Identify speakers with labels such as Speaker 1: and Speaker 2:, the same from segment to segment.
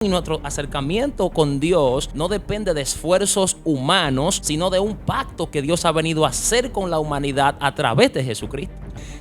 Speaker 1: Y nuestro acercamiento con Dios no depende de esfuerzos humanos, sino de un pacto que Dios ha venido a hacer con la humanidad a través de Jesucristo.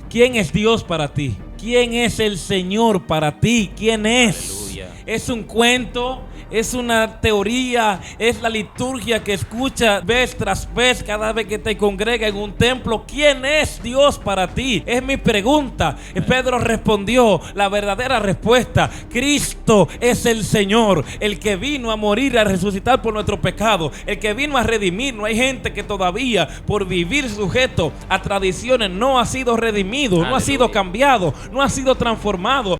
Speaker 2: ¿Quién es Dios para ti? ¿Quién es el Señor para ti? ¿Quién es?
Speaker 1: Aleluya.
Speaker 2: ¿Es un cuento? ¿Es una teoría? ¿Es la liturgia que escuchas vez tras vez cada vez que te congrega en un templo? ¿Quién es Dios para ti? Es mi pregunta. Pedro respondió la verdadera respuesta. Cristo es el Señor, el que vino a morir y a resucitar por nuestro pecado, el que vino a redimirnos. Hay gente que todavía por vivir sujeto a tradiciones no ha sido redimido, no ha sido cambiado, no ha sido transformado.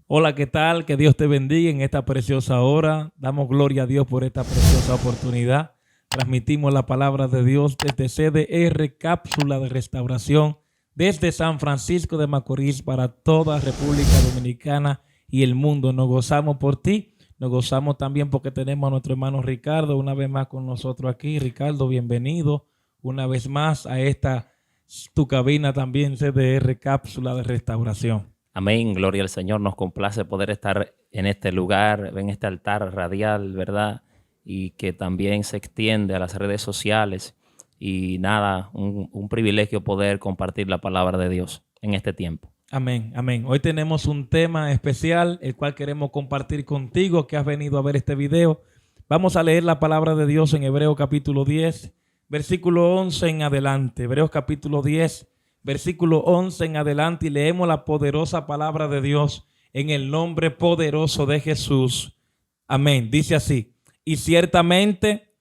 Speaker 2: Hola, ¿qué tal? Que Dios te bendiga en esta preciosa hora. Damos gloria a Dios por esta preciosa oportunidad. Transmitimos la palabra de Dios desde CDR, Cápsula de Restauración, desde San Francisco de Macorís para toda República Dominicana y el mundo. Nos gozamos por ti. Nos gozamos también porque tenemos a nuestro hermano Ricardo una vez más con nosotros aquí. Ricardo, bienvenido una vez más a esta tu cabina también, CDR, Cápsula de Restauración.
Speaker 1: Amén, gloria al Señor. Nos complace poder estar en este lugar, en este altar radial, ¿verdad? Y que también se extiende a las redes sociales. Y nada, un privilegio poder compartir la palabra de Dios en este tiempo.
Speaker 2: Amén, amén. Hoy tenemos un tema especial, el cual queremos compartir contigo que has venido a ver este video. Vamos a leer la palabra de Dios en Hebreos capítulo 10, versículo 11 en adelante. Hebreos capítulo 10, versículo 11 en adelante, y leemos la poderosa palabra de Dios en el nombre poderoso de Jesús. Amén. Dice así: y ciertamente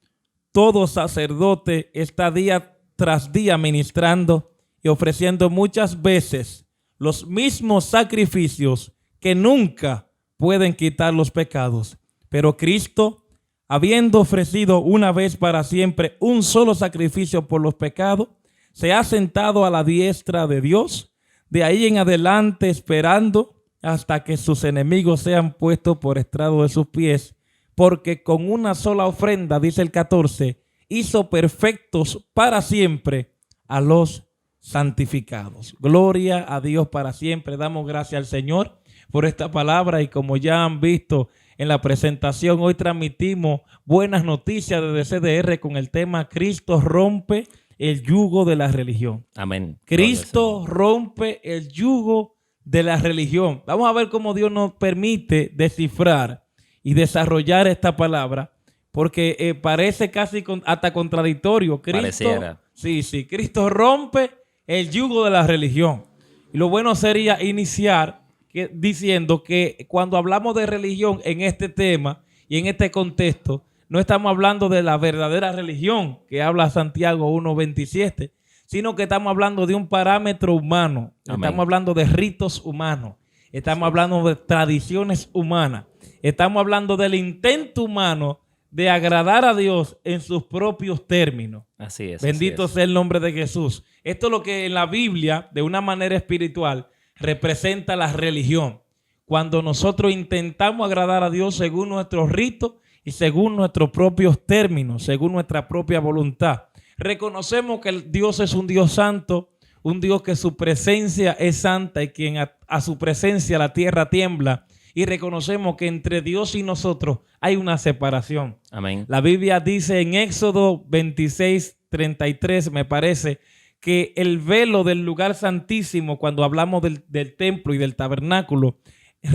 Speaker 2: todo sacerdote está día tras día ministrando y ofreciendo muchas veces los mismos sacrificios que nunca pueden quitar los pecados. Pero Cristo, habiendo ofrecido una vez para siempre un solo sacrificio por los pecados, se ha sentado a la diestra de Dios, de ahí en adelante esperando hasta que sus enemigos sean puestos por estrado de sus pies, porque con una sola ofrenda, dice el 14, hizo perfectos para siempre a los santificados. Gloria a Dios para siempre. Damos gracias al Señor por esta palabra, y como ya han visto en la presentación, hoy transmitimos buenas noticias desde CDR con el tema Cristo rompe el yugo de la religión.
Speaker 1: Amén.
Speaker 2: Cristo rompe el yugo de la religión. Vamos a ver cómo Dios nos permite descifrar y desarrollar esta palabra, porque parece casi hasta contradictorio. Cristo,
Speaker 1: pareciera.
Speaker 2: Sí, Cristo rompe el yugo de la religión. Y lo bueno sería iniciar diciendo que cuando hablamos de religión en este tema y en este contexto, no estamos hablando de la verdadera religión que habla Santiago 1:27, sino que estamos hablando de un parámetro humano. Amén. Estamos hablando de ritos humanos. Estamos hablando de tradiciones humanas. Estamos hablando del intento humano de agradar a Dios en sus propios términos.
Speaker 1: Así es.
Speaker 2: Bendito sea el nombre de Jesús. Esto es lo que en la Biblia, de una manera espiritual, representa la religión. Cuando nosotros intentamos agradar a Dios según nuestros ritos y según nuestros propios términos, según nuestra propia voluntad. Reconocemos que Dios es un Dios santo, un Dios que su presencia es santa y quien a su presencia la tierra tiembla. Y reconocemos que entre Dios y nosotros hay una separación.
Speaker 1: Amén.
Speaker 2: La Biblia dice en Éxodo 26:33, me parece, que el velo del lugar santísimo, cuando hablamos del templo y del tabernáculo,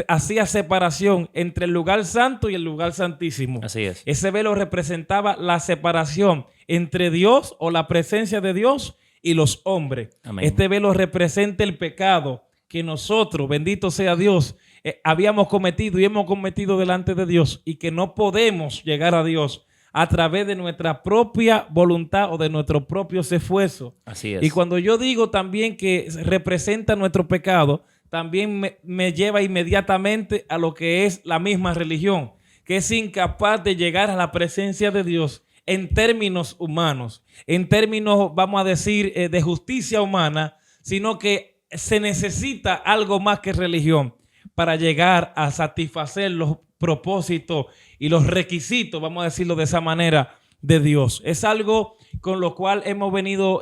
Speaker 2: hacía separación entre el lugar santo y el lugar santísimo.
Speaker 1: Así es.
Speaker 2: Ese velo representaba la separación entre Dios o la presencia de Dios y los hombres.
Speaker 1: Amén.
Speaker 2: Este velo representa el pecado que nosotros, bendito sea Dios, habíamos cometido y hemos cometido delante de Dios, y que no podemos llegar a Dios a través de nuestra propia voluntad o de nuestros propios esfuerzos.
Speaker 1: Así es.
Speaker 2: Y cuando yo digo también que representa nuestro pecado, también me lleva inmediatamente a lo que es la misma religión, que es incapaz de llegar a la presencia de Dios en términos humanos, en términos, vamos a decir, de justicia humana, sino que se necesita algo más que religión para llegar a satisfacer los propósitos y los requisitos, vamos a decirlo de esa manera, de Dios. Es algo con lo cual hemos venido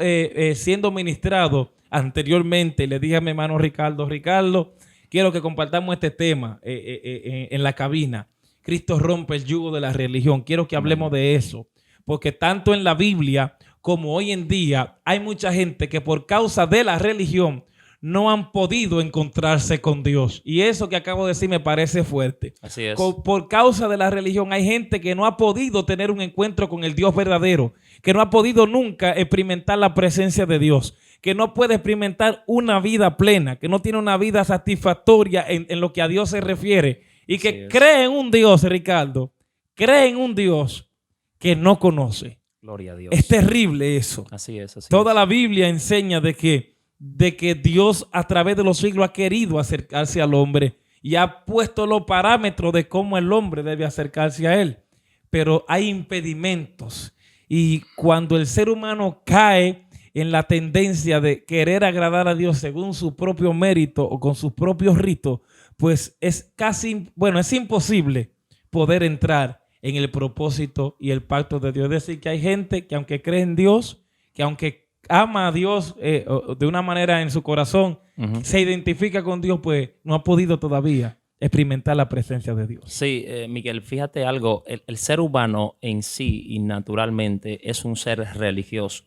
Speaker 2: siendo ministrados anteriormente. Le dije a mi hermano Ricardo, quiero que compartamos este tema en la cabina. Cristo rompe el yugo de la religión. Quiero que hablemos de eso, porque tanto en la Biblia como hoy en día hay mucha gente que por causa de la religión no han podido encontrarse con Dios. Y eso que acabo de decir me parece fuerte.
Speaker 1: Así es.
Speaker 2: Por causa de la religión hay gente que no ha podido tener un encuentro con el Dios verdadero, que no ha podido nunca experimentar la presencia de Dios, que no puede experimentar una vida plena, que no tiene una vida satisfactoria en lo que a Dios se refiere, y que cree en un Dios, Ricardo, cree en un Dios que no conoce.
Speaker 1: Gloria a Dios.
Speaker 2: Es terrible eso.
Speaker 1: Así es.
Speaker 2: Toda la Biblia enseña de que Dios a través de los siglos ha querido acercarse al hombre y ha puesto los parámetros de cómo el hombre debe acercarse a él. Pero hay impedimentos, y cuando el ser humano cae en la tendencia de querer agradar a Dios según su propio mérito o con sus propios ritos, pues es es imposible poder entrar en el propósito y el pacto de Dios. Es decir, que hay gente que aunque cree en Dios, que aunque ama a Dios de una manera en su corazón, se identifica con Dios, pues no ha podido todavía experimentar la presencia de Dios.
Speaker 1: Sí, Miguel, fíjate algo, el ser humano en sí y naturalmente es un ser religioso,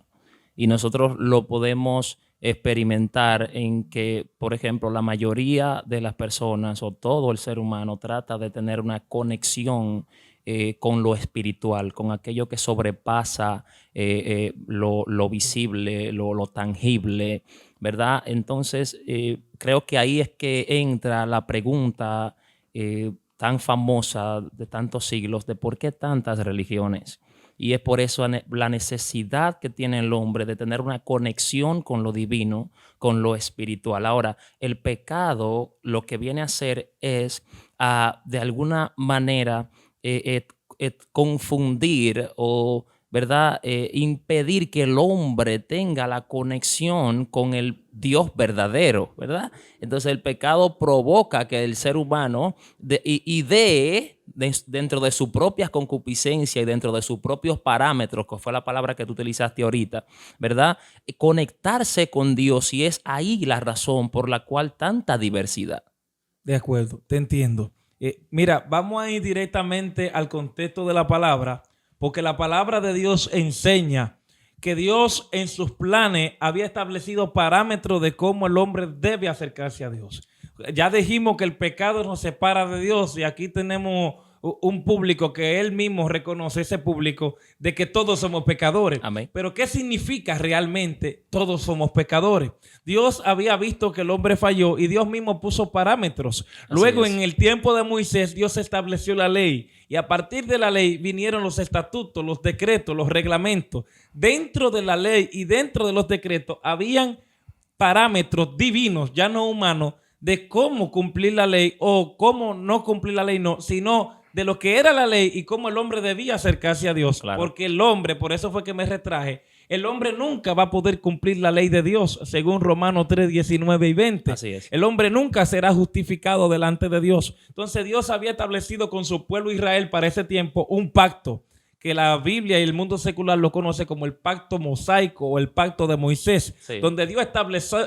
Speaker 1: y nosotros lo podemos experimentar en que, por ejemplo, la mayoría de las personas o todo el ser humano trata de tener una conexión con lo espiritual, con aquello que sobrepasa lo visible, lo tangible, ¿verdad? Entonces, creo que ahí es que entra la pregunta tan famosa de tantos siglos de por qué tantas religiones. Y es por eso la necesidad que tiene el hombre de tener una conexión con lo divino, con lo espiritual. Ahora, el pecado lo que viene a hacer es, de alguna manera, confundir o, ¿verdad?, impedir que el hombre tenga la conexión con el Dios verdadero, ¿verdad? Entonces el pecado provoca que el ser humano dentro de su propia concupiscencia y dentro de sus propios parámetros, que fue la palabra que tú utilizaste ahorita, ¿verdad?, conectarse con Dios, y es ahí la razón por la cual tanta diversidad.
Speaker 2: De acuerdo, te entiendo. Mira, vamos a ir directamente al contexto de la palabra, porque la palabra de Dios enseña que Dios en sus planes había establecido parámetros de cómo el hombre debe acercarse a Dios. Ya dijimos que el pecado nos separa de Dios, y aquí tenemos un público que él mismo reconoce, ese público, de que todos somos pecadores.
Speaker 1: Amén.
Speaker 2: Pero ¿qué significa realmente todos somos pecadores? Dios había visto que el hombre falló y Dios mismo puso parámetros. Luego, en el tiempo de Moisés, Dios estableció la ley, y a partir de la ley vinieron los estatutos, los decretos, los reglamentos. Dentro de la ley y dentro de los decretos habían parámetros divinos, ya no humanos, de cómo cumplir la ley o cómo no cumplir la ley, no, sino de lo que era la ley y cómo el hombre debía acercarse a Dios. Claro. Porque el hombre, por eso fue que me retraje, el hombre nunca va a poder cumplir la ley de Dios, según Romanos 3, 19 y 20.
Speaker 1: Así es.
Speaker 2: El hombre nunca será justificado delante de Dios. Entonces Dios había establecido con su pueblo Israel para ese tiempo un pacto que la Biblia y el mundo secular lo conoce como el pacto mosaico o el pacto de Moisés, sí, donde Dios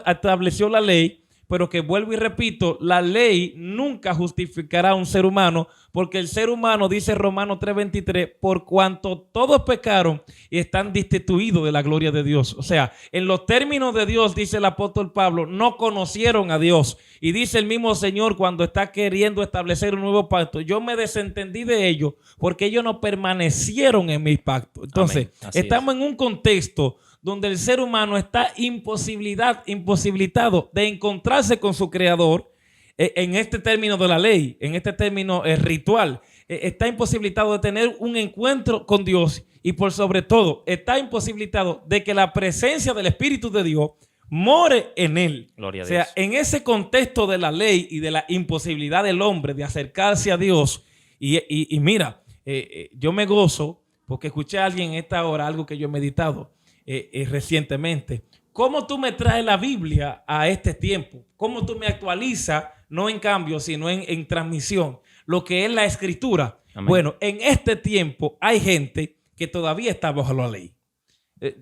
Speaker 2: estableció la ley, pero que, vuelvo y repito, la ley nunca justificará a un ser humano, porque el ser humano, dice Romanos 3:23, por cuanto todos pecaron y están destituidos de la gloria de Dios. O sea, en los términos de Dios, dice el apóstol Pablo, no conocieron a Dios. Y dice el mismo Señor cuando está queriendo establecer un nuevo pacto: yo me desentendí de ellos porque ellos no permanecieron en mi pacto. Entonces, estamos en un contexto donde el ser humano está imposibilitado de encontrarse con su creador en este término de la ley, en este término ritual. Está imposibilitado de tener un encuentro con Dios, y por sobre todo está imposibilitado de que la presencia del Espíritu de Dios more en él.
Speaker 1: Gloria a
Speaker 2: Dios. O sea, en ese contexto de la ley y de la imposibilidad del hombre de acercarse a Dios, y mira, yo me gozo porque escuché a alguien en esta hora algo que yo he meditado recientemente. ¿Cómo tú me traes la Biblia a este tiempo? ¿Cómo tú me actualizas, no en cambio, sino en transmisión, lo que es la Escritura? Amén. Bueno, en este tiempo hay gente que todavía está bajo la ley.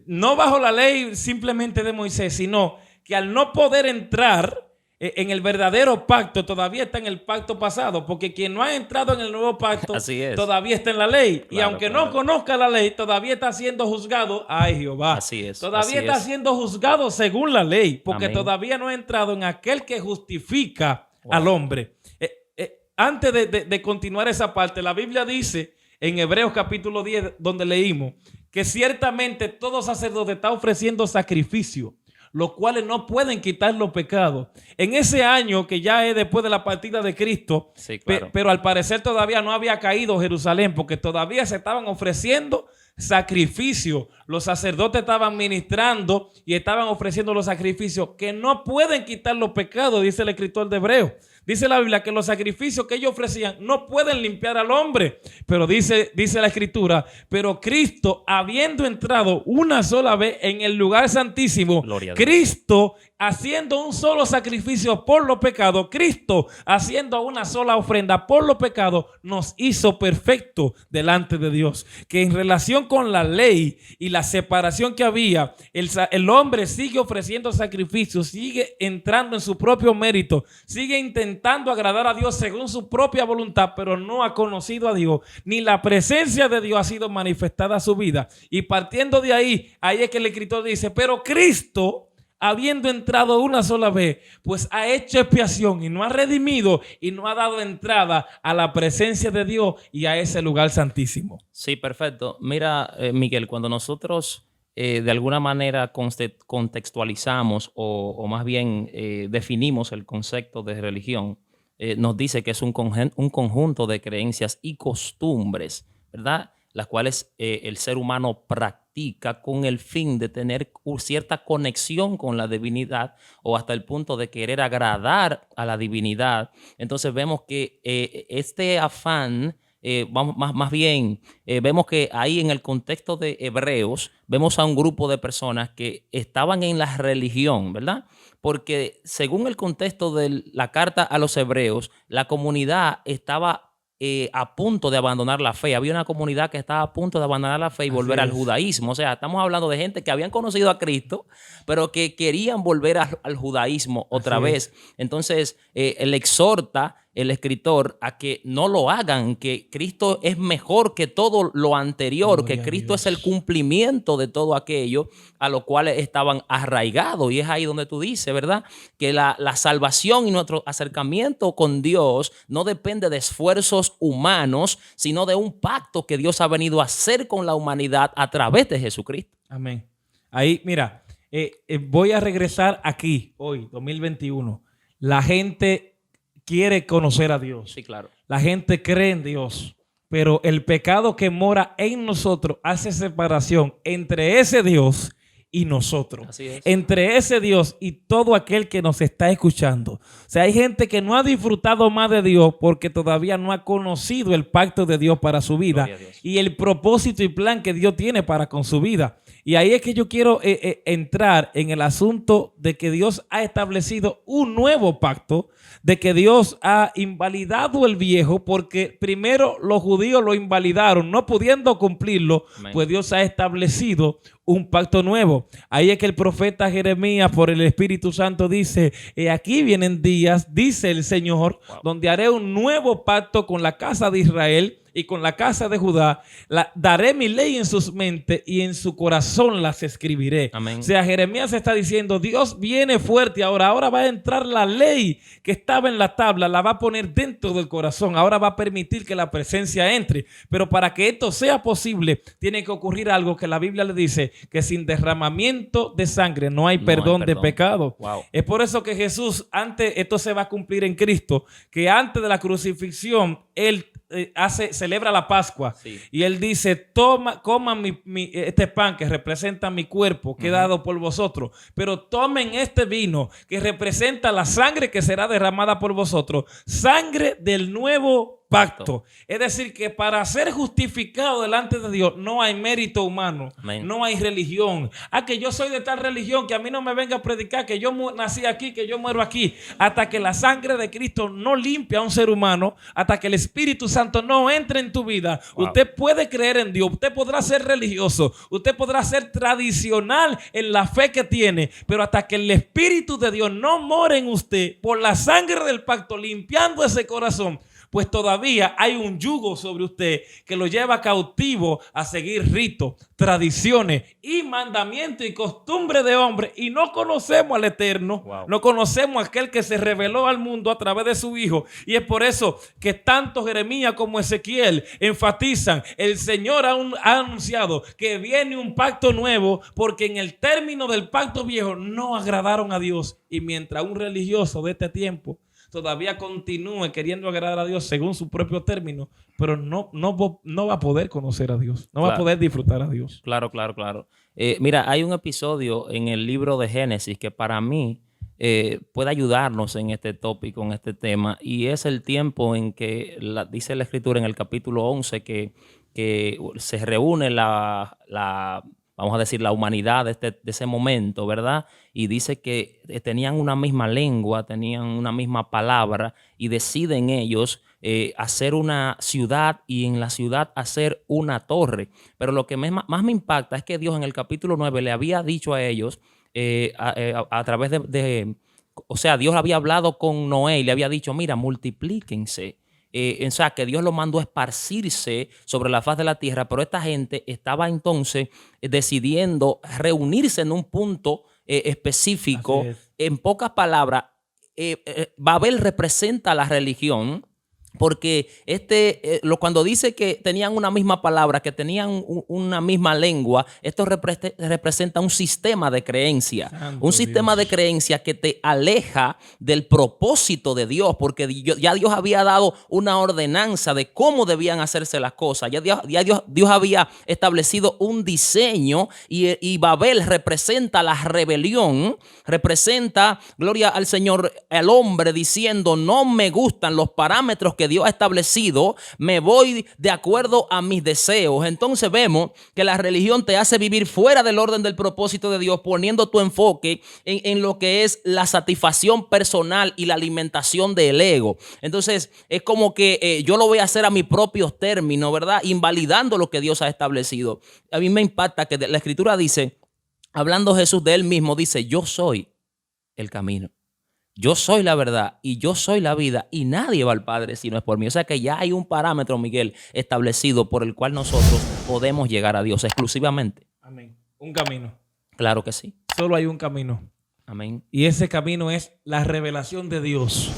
Speaker 2: no bajo la ley simplemente de Moisés, sino que al no poder entrar en el verdadero pacto, todavía está en el pacto pasado, porque quien no ha entrado en el nuevo pacto todavía está en la ley. Claro, y aunque no conozca la ley, todavía está siendo juzgado. Ay, Jehová.
Speaker 1: Así es.
Speaker 2: Todavía está siendo juzgado según la ley, porque todavía no ha entrado en aquel que justifica al hombre. Antes de continuar esa parte, la Biblia dice en Hebreos capítulo 10, donde leímos, que ciertamente todo sacerdote está ofreciendo sacrificio, los cuales no pueden quitar los pecados. En ese año, que ya es después de la partida de Cristo, sí, claro. Pero al parecer todavía no había caído Jerusalén, porque todavía se estaban ofreciendo sacrificios. Los sacerdotes estaban ministrando y estaban ofreciendo los sacrificios que no pueden quitar los pecados, dice el escritor de Hebreos. Dice la Biblia que los sacrificios que ellos ofrecían no pueden limpiar al hombre. Pero dice la Escritura, pero Cristo, habiendo entrado una sola vez en el lugar santísimo, Cristo haciendo un solo sacrificio por los pecados, Cristo haciendo una sola ofrenda por los pecados, nos hizo perfectos delante de Dios. Que en relación con la ley y la separación que había, el hombre sigue ofreciendo sacrificios, sigue entrando en su propio mérito, sigue intentando agradar a Dios según su propia voluntad, pero no ha conocido a Dios, ni la presencia de Dios ha sido manifestada a su vida. Y partiendo de ahí es que el escritor dice, pero Cristo, habiendo entrado una sola vez, pues ha hecho expiación y no ha redimido y no ha dado entrada a la presencia de Dios y a ese lugar santísimo.
Speaker 1: Sí, perfecto. Mira, Miguel, cuando nosotros de alguna manera contextualizamos o más bien definimos el concepto de religión, nos dice que es un conjunto de creencias y costumbres, ¿verdad? Las cuales el ser humano practica con el fin de tener cierta conexión con la divinidad o hasta el punto de querer agradar a la divinidad. Entonces vemos que este afán, más bien, vemos que ahí en el contexto de Hebreos, vemos a un grupo de personas que estaban en la religión, ¿verdad? Porque según el contexto de la carta a los Hebreos, la comunidad estaba a punto de abandonar la fe. Había una comunidad que estaba a punto de abandonar la fe y volver al judaísmo. O sea, estamos hablando de gente que habían conocido a Cristo, pero que querían volver al judaísmo otra vez. Entonces, él exhorta, el escritor, a que no lo hagan, que Cristo es mejor que todo lo anterior, gloria que Cristo es el cumplimiento de todo aquello a lo cual estaban arraigados. Y es ahí donde tú dices, ¿verdad? Que la salvación y nuestro acercamiento con Dios no depende de esfuerzos humanos, sino de un pacto que Dios ha venido a hacer con la humanidad a través de Jesucristo.
Speaker 2: Amén. Ahí, mira, voy a regresar aquí, hoy, 2021. La gente quiere conocer a Dios.
Speaker 1: Sí, claro.
Speaker 2: La gente cree en Dios, pero el pecado que mora en nosotros hace separación entre ese Dios y nosotros.
Speaker 1: Así es.
Speaker 2: Entre ese Dios y todo aquel que nos está escuchando. O sea, hay gente que no ha disfrutado más de Dios porque todavía no ha conocido el pacto de Dios para su vida y el propósito y plan que Dios tiene para con su vida. Y ahí es que yo quiero entrar en el asunto de que Dios ha establecido un nuevo pacto, de que Dios ha invalidado el viejo, porque primero los judíos lo invalidaron, no pudiendo cumplirlo. Amén. Pues Dios ha establecido un pacto nuevo. Ahí es que el profeta Jeremías, por el Espíritu Santo, dice, aquí vienen días, dice el Señor, donde haré un nuevo pacto con la casa de Israel y con la casa de Judá. Daré mi ley en sus mentes y en su corazón las escribiré. Amén. O sea, Jeremías está diciendo, Dios viene fuerte ahora va a entrar la ley que estaba en la tabla, la va a poner dentro del corazón. Ahora va a permitir que la presencia entre. Pero para que esto sea posible, tiene que ocurrir algo que la Biblia le dice, que sin derramamiento de sangre no hay perdón de pecado.
Speaker 1: Wow.
Speaker 2: Es por eso que Jesús, esto se va a cumplir en Cristo, que antes de la crucifixión, Él celebra la Pascua. Sí. Y Él dice, coman este pan que representa mi cuerpo, que he dado por vosotros, pero tomen este vino que representa la sangre que será derramada por vosotros, sangre del nuevo pacto. Es decir, que para ser justificado delante de Dios no hay mérito humano,
Speaker 1: Amén.
Speaker 2: no hay religión. Que yo soy de tal religión, que a mí no me venga a predicar que yo nací aquí, que yo muero aquí. Hasta que la sangre de Cristo no limpia a un ser humano, hasta que el Espíritu Santo no entre en tu vida,
Speaker 1: Wow.
Speaker 2: Usted puede creer en Dios, usted podrá ser religioso, usted podrá ser tradicional en la fe que tiene, pero hasta que el Espíritu de Dios no more en usted por la sangre del pacto, limpiando ese corazón, pues todavía hay un yugo sobre usted que lo lleva cautivo a seguir ritos, tradiciones y mandamientos y costumbres de hombre. Y no conocemos al Eterno,
Speaker 1: Wow.
Speaker 2: no conocemos a aquel que se reveló al mundo a través de su Hijo. Y es por eso que tanto Jeremías como Ezequiel enfatizan, el Señor ha anunciado que viene un pacto nuevo, porque en el término del pacto viejo no agradaron a Dios. Y mientras un religioso de este tiempo todavía continúe queriendo agradar a Dios según su propio término, pero no va a poder conocer a Dios, no va a
Speaker 1: Claro.
Speaker 2: poder disfrutar a Dios.
Speaker 1: Claro, claro, claro. Mira, hay un episodio en el libro de Génesis que para mí puede ayudarnos en este tópico, en este tema, y es el tiempo en que dice la Escritura en el capítulo 11 que se reúne vamos a decir, la humanidad de ese momento, ¿verdad? Y dice que tenían una misma lengua, tenían una misma palabra, y deciden ellos hacer una ciudad, y en la ciudad hacer una torre. Pero lo que más me impacta es que Dios en el capítulo 9 le había dicho a ellos, a través o sea, Dios había hablado con Noé y le había dicho, mira, multiplíquense. O sea, que Dios lo mandó a esparcirse sobre la faz de la tierra, pero esta gente estaba entonces decidiendo reunirse en un punto específico.
Speaker 2: Así es.
Speaker 1: En pocas palabras, Babel representa la religión, porque cuando dice que tenían una misma palabra, que tenían una misma lengua, esto representa un sistema de creencia.
Speaker 2: Santo
Speaker 1: Un sistema
Speaker 2: Dios.
Speaker 1: de creencia que te aleja del propósito de Dios, porque ya Dios había dado una ordenanza de cómo debían hacerse las cosas. Ya Dios había establecido un diseño, y Babel representa la rebelión, representa, gloria al Señor, el hombre diciendo, no me gustan los parámetros que Dios ha establecido, me voy de acuerdo a mis deseos. Entonces vemos que la religión te hace vivir fuera del orden del propósito de Dios, poniendo tu enfoque en lo que es la satisfacción personal y la alimentación del ego. Entonces es como que yo lo voy a hacer a mis propios términos, ¿verdad? Invalidando lo que Dios ha establecido. A mí me impacta que la Escritura dice, hablando Jesús de él mismo, dice, yo soy el camino, yo soy la verdad y yo soy la vida, y nadie va al Padre si no es por mí. O sea que ya hay un parámetro, Miguel, establecido por el cual nosotros podemos llegar a Dios exclusivamente.
Speaker 2: Amén. Un camino.
Speaker 1: Claro que sí.
Speaker 2: Solo hay un camino.
Speaker 1: Amén.
Speaker 2: Y ese camino es la revelación de Dios.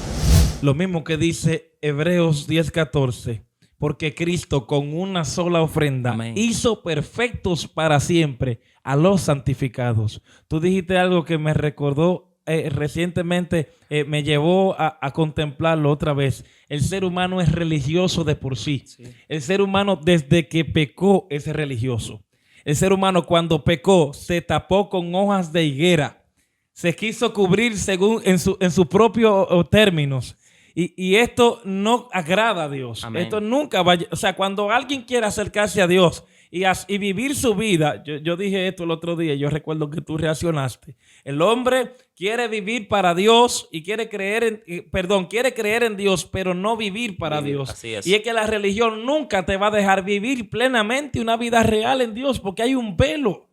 Speaker 2: Lo mismo que dice Hebreos 10:14. Porque Cristo con una sola ofrenda
Speaker 1: Amén.
Speaker 2: hizo perfectos para siempre a los santificados. Tú dijiste algo que me recordó recientemente, me llevó a contemplarlo otra vez. El ser humano es religioso de por sí. El ser humano desde que pecó es religioso. El ser humano cuando pecó se tapó con hojas de higuera. Se quiso cubrir según en sus propios términos. Y esto no agrada a Dios.
Speaker 1: Amén.
Speaker 2: Esto nunca va. O sea, cuando alguien quiere acercarse a Dios y vivir su vida, yo dije esto el otro día, yo recuerdo que tú reaccionaste. El hombre quiere vivir para Dios y quiere creer en Dios, pero no vivir para Dios.
Speaker 1: Así es.
Speaker 2: Y es que la religión nunca te va a dejar vivir plenamente una vida real en Dios, porque hay un velo.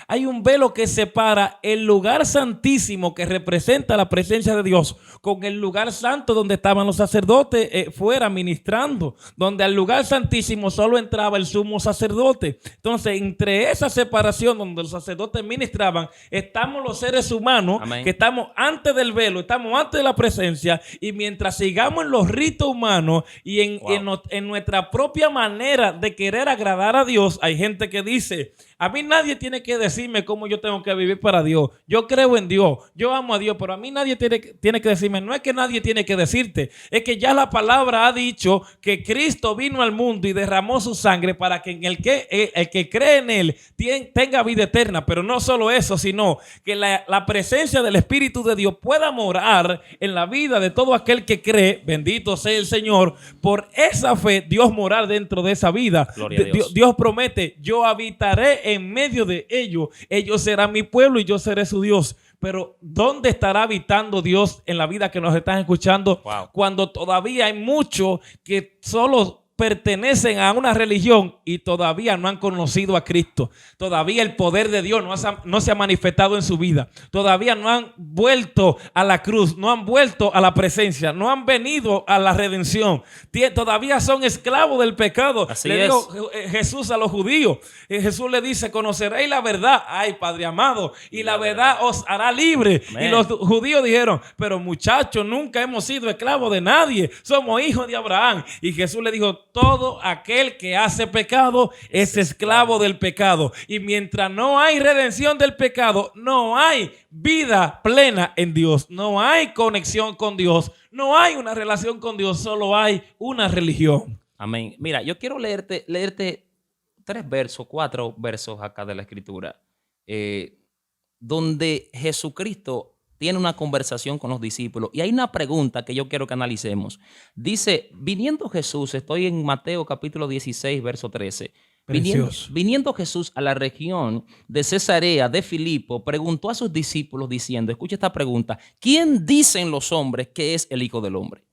Speaker 2: Hay un velo que separa el lugar santísimo, que representa la presencia de Dios, con el lugar santo donde estaban los sacerdotes fuera ministrando, donde al lugar santísimo solo entraba el sumo sacerdote. Entonces, entre esa separación donde los sacerdotes ministraban, estamos los seres humanos. Amén. Que estamos antes del velo, estamos antes de la presencia, y mientras sigamos en los ritos humanos y en nuestra propia manera de querer agradar a Dios, hay gente que dice, A mí nadie tiene que decirme cómo yo tengo que vivir para Dios. Yo creo en Dios, yo amo a Dios, pero a mí nadie tiene que decirme. No es que nadie tiene que decirte, es que ya la palabra ha dicho que Cristo vino al mundo y derramó su sangre para que el que cree en Él tenga vida eterna. Pero no solo eso, sino que la presencia del Espíritu de Dios pueda morar en la vida de todo aquel que cree. Bendito sea el Señor. Por esa fe, Dios morar dentro de esa vida.
Speaker 1: Gloria a Dios.
Speaker 2: Dios promete: yo habitaré en medio de ellos. Ellos serán mi pueblo y yo seré su Dios. Pero ¿dónde estará habitando Dios en la vida que nos están escuchando?
Speaker 1: Wow.
Speaker 2: Cuando todavía hay muchos que solo pertenecen a una religión y todavía no han conocido a Cristo. Todavía el poder de Dios no se ha manifestado en su vida. Todavía no han vuelto a la cruz, no han vuelto a la presencia, no han venido a la redención. Todavía son esclavos del pecado.
Speaker 1: Así
Speaker 2: le
Speaker 1: es.
Speaker 2: dijo Jesús a los judíos. Jesús le dice: conoceréis la verdad. Ay, Padre amado, y la verdad os hará libre.
Speaker 1: Amén.
Speaker 2: Y los judíos dijeron: pero muchachos, nunca hemos sido esclavos de nadie. Somos hijos de Abraham. Y Jesús le dijo: todo aquel que hace pecado es esclavo del pecado. Y mientras no hay redención del pecado, no hay vida plena en Dios. No hay conexión con Dios. No hay una relación con Dios. Solo hay una religión.
Speaker 1: Amén. Mira, yo quiero leerte 4 versos acá de la Escritura, donde Jesucristo tiene una conversación con los discípulos y hay una pregunta que yo quiero que analicemos. Dice: viniendo Jesús, estoy en Mateo capítulo 16, verso 13. Viniendo Jesús a la región de Cesarea de Filipo, preguntó a sus discípulos diciendo, escucha esta pregunta: ¿quién dicen los hombres que es el Hijo del Hombre?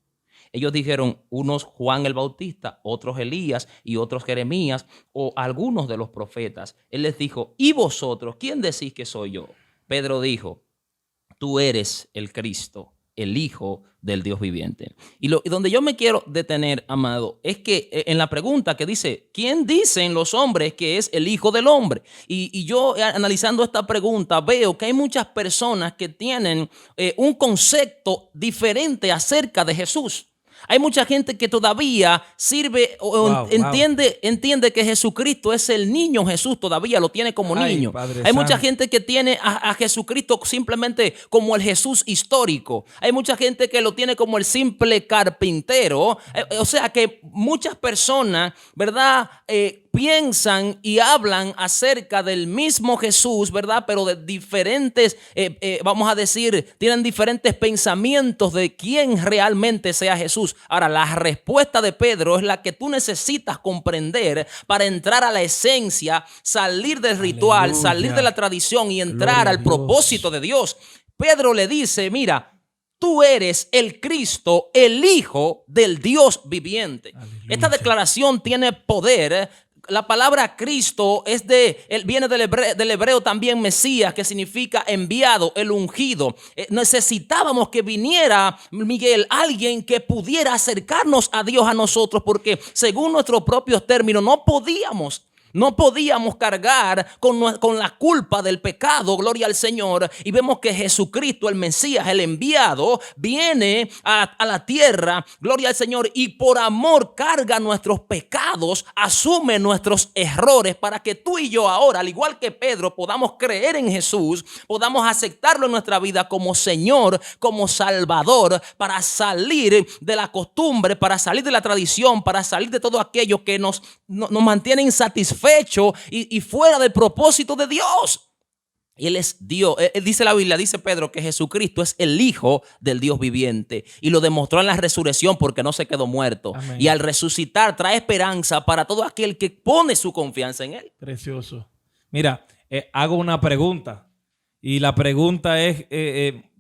Speaker 1: Ellos dijeron, unos Juan el Bautista, otros Elías y otros Jeremías o algunos de los profetas. Él les dijo: ¿y vosotros quién decís que soy yo? Pedro dijo: tú eres el Cristo, el Hijo del Dios viviente. Y donde yo me quiero detener, amado, es que en la pregunta que dice, ¿quién dicen los hombres que es el Hijo del Hombre? Y yo analizando esta pregunta veo que hay muchas personas que tienen un concepto diferente acerca de Jesús. Hay mucha gente que todavía sirve o entiende que Jesucristo es el niño Jesús, todavía lo tiene como niño. Hay mucha gente que tiene a Jesucristo simplemente como el Jesús histórico. Hay mucha gente que lo tiene como el simple carpintero. O sea que muchas personas, ¿verdad?, piensan y hablan acerca del mismo Jesús, ¿verdad? Pero de diferentes, vamos a decir, tienen diferentes pensamientos de quién realmente sea Jesús. Ahora, la respuesta de Pedro es la que tú necesitas comprender para entrar a la esencia, salir del ritual,
Speaker 2: Aleluya.
Speaker 1: salir de la tradición y entrar al propósito de Dios. Pedro le dice, mira, tú eres el Cristo, el Hijo del Dios viviente.
Speaker 2: Aleluya.
Speaker 1: Esta declaración tiene poder. La palabra Cristo viene del hebreo también Mesías, que significa enviado, el ungido. Necesitábamos que viniera, Miguel, alguien que pudiera acercarnos a Dios a nosotros, porque según nuestros propios términos no podíamos cargar con la culpa del pecado, gloria al Señor. Y vemos que Jesucristo, el Mesías, el enviado, viene a la tierra, gloria al Señor, y por amor carga nuestros pecados, asume nuestros errores para que tú y yo ahora, al igual que Pedro, podamos creer en Jesús, podamos aceptarlo en nuestra vida como Señor, como Salvador, para salir de la costumbre, para salir de la tradición, para salir de todo aquello que nos mantiene insatisfechos y fuera del propósito de Dios. Y Él es Dios. Dice la Biblia, dice Pedro, que Jesucristo es el Hijo del Dios viviente y lo demostró en la resurrección porque no se quedó muerto.
Speaker 2: Amén.
Speaker 1: Y al resucitar trae esperanza para todo aquel que pone su confianza en Él.
Speaker 2: Precioso. Mira, hago una pregunta y la pregunta es,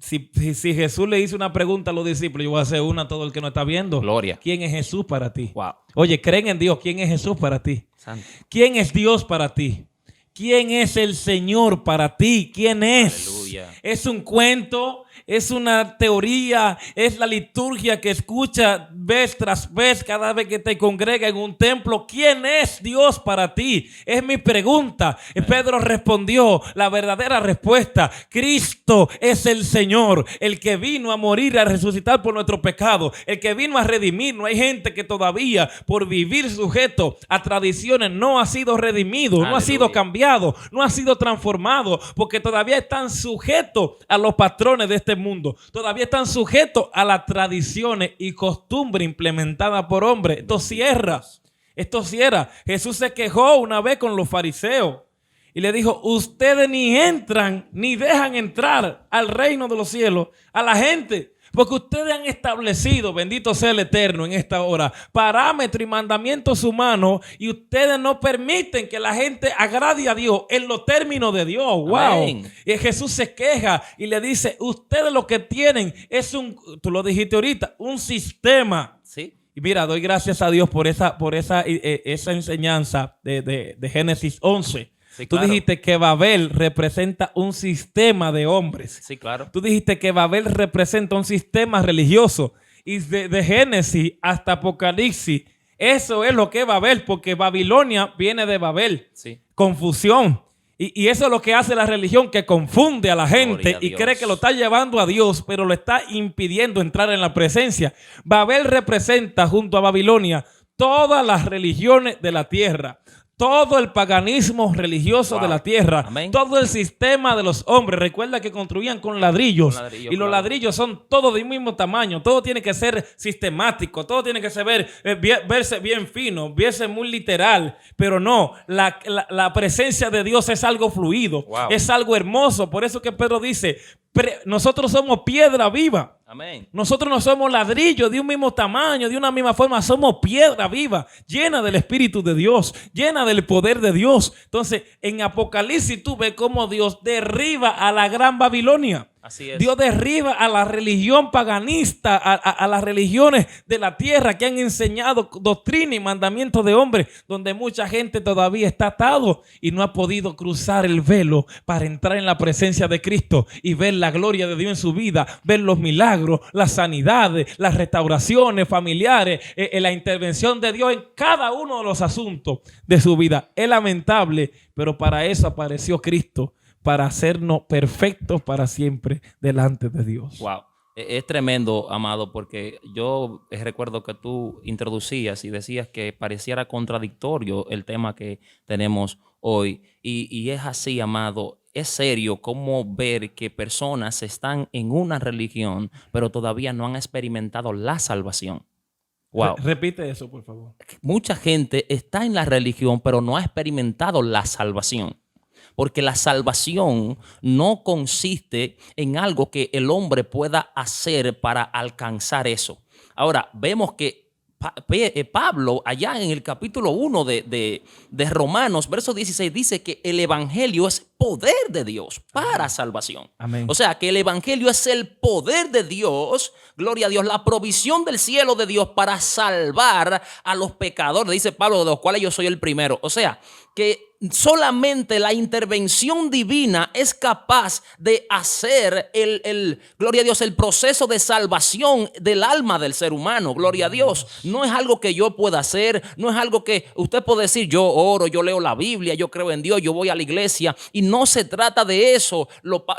Speaker 2: si Jesús le hizo una pregunta a los discípulos, yo voy a hacer una a todo el que no está viendo.
Speaker 1: Gloria.
Speaker 2: ¿Quién es Jesús para ti?
Speaker 1: Wow.
Speaker 2: Oye, creen en Dios. ¿Quién es Jesús para ti?
Speaker 1: Santo.
Speaker 2: ¿Quién es Dios para ti? ¿Quién es el Señor para ti? ¿Quién es?
Speaker 1: Aleluya. Aleluya.
Speaker 2: es un cuento, es una teoría, es la liturgia que escucha vez tras vez cada vez que te congrega en un templo. ¿Quién es Dios para ti? Es mi pregunta. Pedro respondió la verdadera respuesta: Cristo es el Señor, el que vino a morir y a resucitar por nuestro pecado, el que vino a redimir. No hay gente que todavía por vivir sujeto a tradiciones no ha sido redimido, no ha sido cambiado, no ha sido transformado, porque todavía están sujetos a los patrones de este mundo, todavía están sujetos a las tradiciones y costumbres implementadas por hombres. Esto cierra. Jesús se quejó una vez con los fariseos y le dijo: ustedes ni entran ni dejan entrar al reino de los cielos a la gente, porque ustedes han establecido, bendito sea el Eterno en esta hora, parámetros y mandamientos humanos, y ustedes no permiten que la gente agrade a Dios en los términos de Dios. ¡Wow! Amén. Y Jesús se queja y le dice: ustedes lo que tienen es tú lo dijiste ahorita, un sistema.
Speaker 1: Sí.
Speaker 2: Y mira, doy gracias a Dios por esa enseñanza de Génesis 11. Sí, claro. Tú dijiste que Babel representa un sistema de hombres.
Speaker 1: Sí, claro.
Speaker 2: Tú dijiste que Babel representa un sistema religioso. Y de Génesis hasta Apocalipsis, eso es lo que es Babel, porque Babilonia viene de Babel.
Speaker 1: Sí.
Speaker 2: Confusión. Y eso es lo que hace la religión, que confunde a la gente y cree que lo está llevando a Dios, pero lo está impidiendo entrar en la presencia. Babel representa, junto a Babilonia, todas las religiones de la tierra. Todo el paganismo religioso de la tierra. Amén. Todo el sistema de los hombres. Recuerda que construían con ladrillos. Y los ladrillos son todos del mismo tamaño. Todo tiene que ser sistemático. Todo tiene que verse bien fino, verse muy literal. Pero no, la presencia de Dios es algo fluido. Wow. Es algo hermoso. Por eso que Pedro dice: nosotros somos piedra viva.
Speaker 1: Amén.
Speaker 2: Nosotros no somos ladrillos de un mismo tamaño, de una misma forma. Somos piedra viva, llena del Espíritu de Dios, llena del poder de Dios. Entonces, en Apocalipsis tú ves cómo Dios derriba a la gran Babilonia.
Speaker 1: Así es.
Speaker 2: Dios derriba a la religión paganista, a las religiones de la tierra que han enseñado doctrina y mandamientos de hombres, donde mucha gente todavía está atado y no ha podido cruzar el velo para entrar en la presencia de Cristo y ver la gloria de Dios en su vida, ver los milagros, las sanidades, las restauraciones familiares, la intervención de Dios en cada uno de los asuntos de su vida. Es lamentable, pero para eso apareció Cristo, para hacernos perfectos para siempre delante de Dios.
Speaker 1: Wow. Es tremendo, amado, porque yo recuerdo que tú introducías y decías que pareciera contradictorio el tema que tenemos hoy. Y es así, amado. Es serio cómo ver que personas están en una religión, pero todavía no han experimentado la salvación. Wow.
Speaker 2: Repite eso, por favor.
Speaker 1: Mucha gente está en la religión, pero no ha experimentado la salvación. Porque la salvación no consiste en algo que el hombre pueda hacer para alcanzar eso. Ahora, vemos que Pablo, allá en el capítulo 1 de Romanos, verso 16, dice que el evangelio es poder de Dios para salvación.
Speaker 2: Amén.
Speaker 1: O sea, que el evangelio es el poder de Dios, gloria a Dios, la provisión del cielo de Dios para salvar a los pecadores, dice Pablo, de los cuales yo soy el primero. O sea, que solamente la intervención divina es capaz de hacer gloria a Dios, el proceso de salvación del alma del ser humano. Gloria a Dios. No es algo que yo pueda hacer, no es algo que usted puede decir: yo oro, yo leo la Biblia, yo creo en Dios, yo voy a la iglesia. Y no se trata de eso.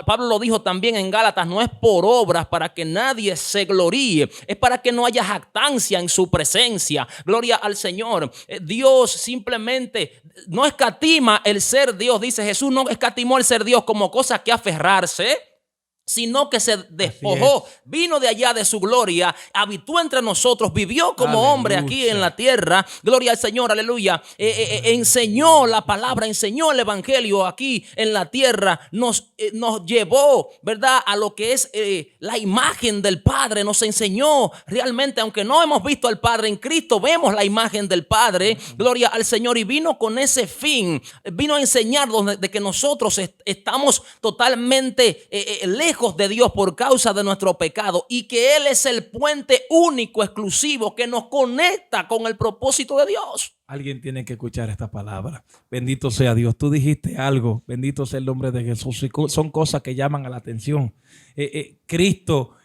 Speaker 1: Pablo lo dijo también en Gálatas: no es por obras para que nadie se gloríe, es para que no haya jactancia en su presencia. Gloria al Señor. Dios simplemente no escatima el ser Dios. Dice Jesús, no escatimó el ser Dios como cosa que aferrarse, sino que se despojó, vino de allá de su gloria, habitó entre nosotros, vivió como hombre aquí en la tierra, gloria al Señor, aleluya, enseñó la palabra, enseñó el evangelio aquí en la tierra, nos llevó, ¿verdad?, a lo que es la imagen del Padre, nos enseñó realmente, aunque no hemos visto al Padre en Cristo, vemos la imagen del Padre, gloria al Señor, y vino con ese fin, vino a enseñarnos de que nosotros estamos totalmente lejos lejos de Dios por causa de nuestro pecado y que Él es el puente único, exclusivo, que nos conecta con el propósito de Dios.
Speaker 2: Alguien tiene que escuchar esta palabra. Bendito sea Dios. Tú dijiste algo. Bendito sea el nombre de Jesús. Son cosas que llaman a la atención. Cristo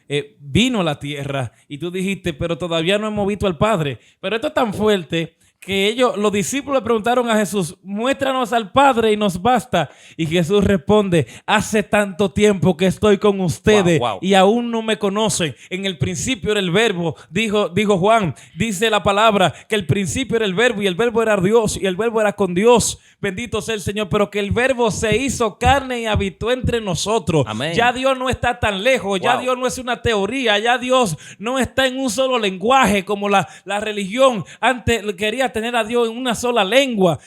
Speaker 2: vino a la tierra y tú dijiste, pero todavía no hemos visto al Padre. Pero esto es tan fuerte que los discípulos le preguntaron a Jesús, muéstranos al Padre y nos basta. Y Jesús responde, hace tanto tiempo que estoy con ustedes y aún no me conocen. En el principio era el verbo, dijo Juan, dice la palabra que el principio era el verbo y el verbo era Dios y el verbo era con Dios. Bendito sea el Señor, pero que el verbo se hizo carne y habitó entre nosotros.
Speaker 1: Amén.
Speaker 2: Ya Dios no está tan lejos, ya Dios no es una teoría, ya Dios no está en un solo lenguaje como la religión antes quería tener a Dios en una sola lengua,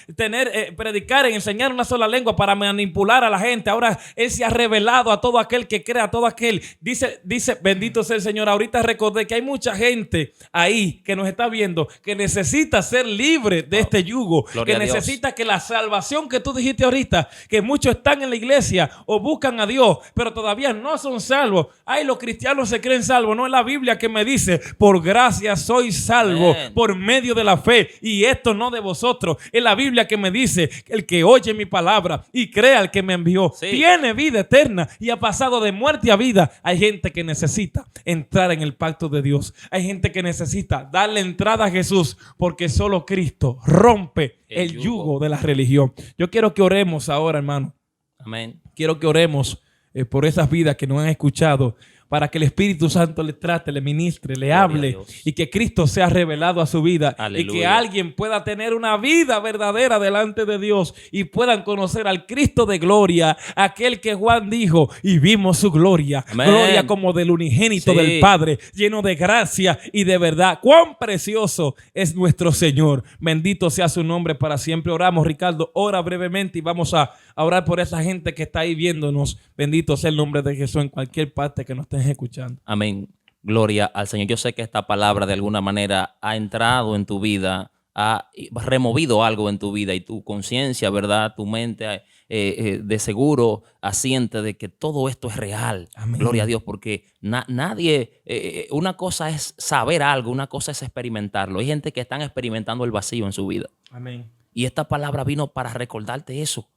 Speaker 2: predicar y enseñar una sola lengua para manipular a la gente. Ahora Él se ha revelado a todo aquel que crea, a todo aquel. Dice, bendito sea el Señor. Ahorita recordé que hay mucha gente ahí que nos está viendo que necesita ser libre de este yugo,
Speaker 1: Gloria
Speaker 2: que
Speaker 1: a Dios.
Speaker 2: necesita que la salvación que tú dijiste ahorita, que muchos están en la iglesia o buscan a Dios, pero todavía no son salvos. Ay, los cristianos se creen salvos. No es la Biblia que me dice, por gracia soy salvo,
Speaker 1: Amén,
Speaker 2: por medio de la fe, y esto no de vosotros. Es la Biblia que me dice, el que oye mi palabra y crea al que me envió,
Speaker 1: sí,
Speaker 2: tiene vida eterna y ha pasado de muerte a vida. Hay gente que necesita entrar en el pacto de Dios. Hay gente que necesita darle entrada a Jesús, porque solo Cristo rompe el yugo de la religión. Yo quiero que oremos ahora, hermano.
Speaker 1: Amén.
Speaker 2: Quiero que oremos por esas vidas que nos han escuchado, para que el Espíritu Santo le trate, le ministre, le hable y que Cristo sea revelado a su vida. Aleluya. Y que alguien pueda tener una vida verdadera delante de Dios y puedan conocer al Cristo de gloria, aquel que Juan dijo y vimos su gloria. Amén. Gloria como del unigénito del Padre, lleno de gracia y de verdad. Cuán precioso es nuestro Señor. Bendito sea su nombre para siempre. Oramos, Ricardo, ora brevemente y vamos a orar por esa gente que está ahí viéndonos. Bendito sea el nombre de Jesús en cualquier parte que nos estén escuchando.
Speaker 1: Amén. Gloria al Señor. Yo sé que esta palabra de alguna manera ha entrado en tu vida, ha removido algo en tu vida y tu conciencia, ¿verdad? Tu mente de seguro asiente de que todo esto es real. Amén. Gloria a Dios, porque nadie, una cosa es saber algo, una cosa es experimentarlo. Hay gente que están experimentando el vacío en su vida.
Speaker 2: Amén.
Speaker 1: Y esta palabra vino para recordarte eso,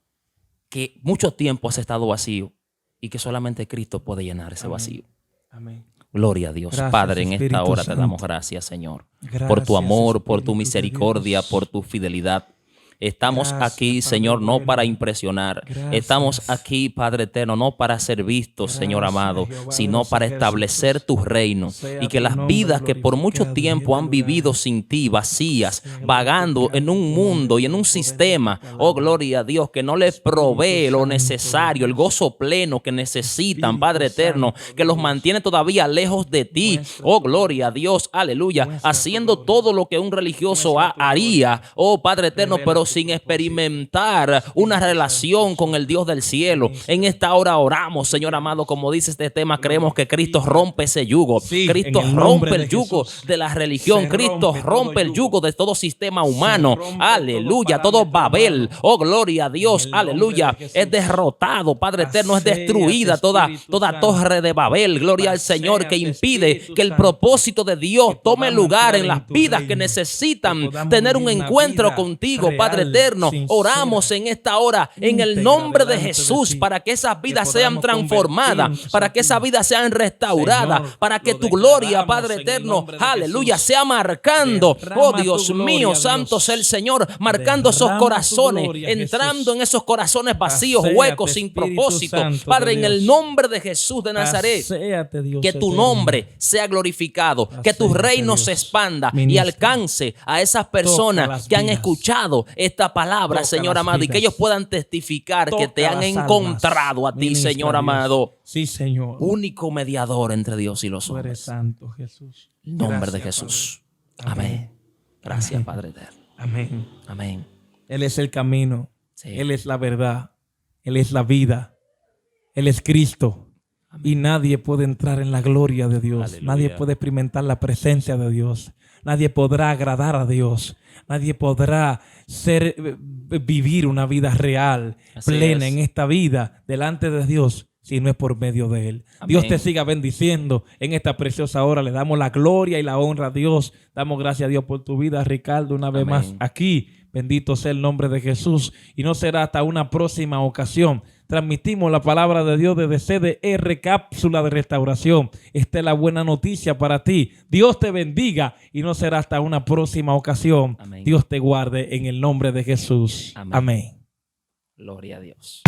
Speaker 1: que mucho tiempo has estado vacío y que solamente Cristo puede llenar ese vacío.
Speaker 2: Amén.
Speaker 1: Gloria a Dios. Gracias, Padre, en esta hora te damos gracias, Señor,
Speaker 2: gracias,
Speaker 1: por tu amor,
Speaker 2: Espíritu
Speaker 1: por tu misericordia, por tu fidelidad. Estamos aquí, Señor, no para impresionar. Estamos aquí, Padre eterno, no para ser vistos, Señor amado, sino para establecer tu reino. Y que las vidas que por mucho tiempo han vivido sin ti, vacías, vagando en un mundo y en un sistema, oh gloria a Dios, que no les provee lo necesario, el gozo pleno que necesitan, Padre eterno, que los mantiene todavía lejos de ti. Oh gloria a Dios, aleluya, haciendo todo lo que un religioso haría, oh Padre eterno, pero sin experimentar una relación con el Dios del cielo. En esta hora oramos, Señor amado, como dice este tema, creemos que Cristo rompe ese yugo. Cristo rompe el yugo de la religión. Cristo rompe el yugo de todo sistema humano. Aleluya, todo Babel. Oh, gloria a Dios. Aleluya. Es derrotado, Padre eterno, es destruida toda torre de Babel. Gloria al Señor, que impide que el propósito de Dios tome lugar en las vidas que necesitan tener un encuentro contigo, Padre eterno. Oramos en esta hora en el nombre de Jesús para que esas vidas sean transformadas, para que esas vidas sean restauradas, para que tu gloria, Padre eterno, aleluya, sea marcando, oh Dios mío, santo sea el Señor, marcando esos corazones, entrando en esos corazones vacíos, huecos, sin propósito, Padre, en el nombre de Jesús de Nazaret, que tu nombre sea glorificado, que tu reino se expanda y alcance a esas personas que han escuchado esta palabra, Señor amado, y que ellos puedan testificar que te han encontrado a ti, Señor amado.
Speaker 2: Sí, Señor.
Speaker 1: Único mediador entre Dios y los hombres.
Speaker 2: Tú eres santo, Jesús.
Speaker 1: En nombre de Jesús. Amén. Gracias,
Speaker 2: Amén.
Speaker 1: Padre eterno.
Speaker 2: Amén.
Speaker 1: Amén.
Speaker 2: Él es el camino.
Speaker 1: Sí.
Speaker 2: Él es la verdad. Él es la vida. Él es Cristo. Amén. Y nadie puede entrar en la gloria de Dios.
Speaker 1: Aleluya.
Speaker 2: Nadie puede experimentar la presencia de Dios. Nadie podrá agradar a Dios. Nadie podrá vivir una vida real,
Speaker 1: Así
Speaker 2: plena
Speaker 1: es.
Speaker 2: en esta vida delante de Dios, si no es por medio de Él.
Speaker 1: Amén.
Speaker 2: Dios te siga bendiciendo en esta preciosa hora. Le damos la gloria y la honra a Dios. Damos gracias a Dios por tu vida, Ricardo, una vez
Speaker 1: Amén.
Speaker 2: más aquí. Bendito sea el nombre de Jesús. Y no será hasta una próxima ocasión. Transmitimos la palabra de Dios desde CDR Cápsula de Restauración. Esta es la buena noticia para ti. Dios te bendiga y no será hasta una próxima ocasión.
Speaker 1: Amén.
Speaker 2: Dios te guarde en el nombre de Jesús.
Speaker 1: Amén.
Speaker 2: Amén.
Speaker 1: Gloria a Dios.